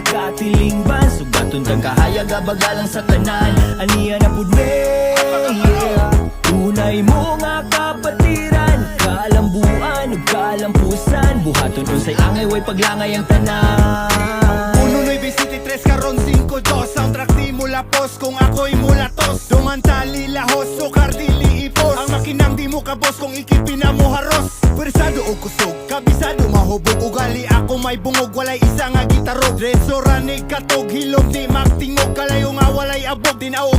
sa katilingban. Sugaton kang kahayag abagalang sa tanan. Aniya na pud me, yeah. Tunay mo nga kapatiran, kalambuan ug kalampusan. Buhaton unsay angay way paglangay ang tanan. 1923 karon 5-2. Soundtrack di mula pos kung ako'y mulatos. Dumantali lahos o kardili ipos. Ang makinang di mo kabos kung ikipina mo haros. Persado o kusog, kabisado mahubog. Ugali ako may bungog, walay isa nga gitarog. Resoranig katog, hilom di magtingog. Kalayo nga walay abog, dinaog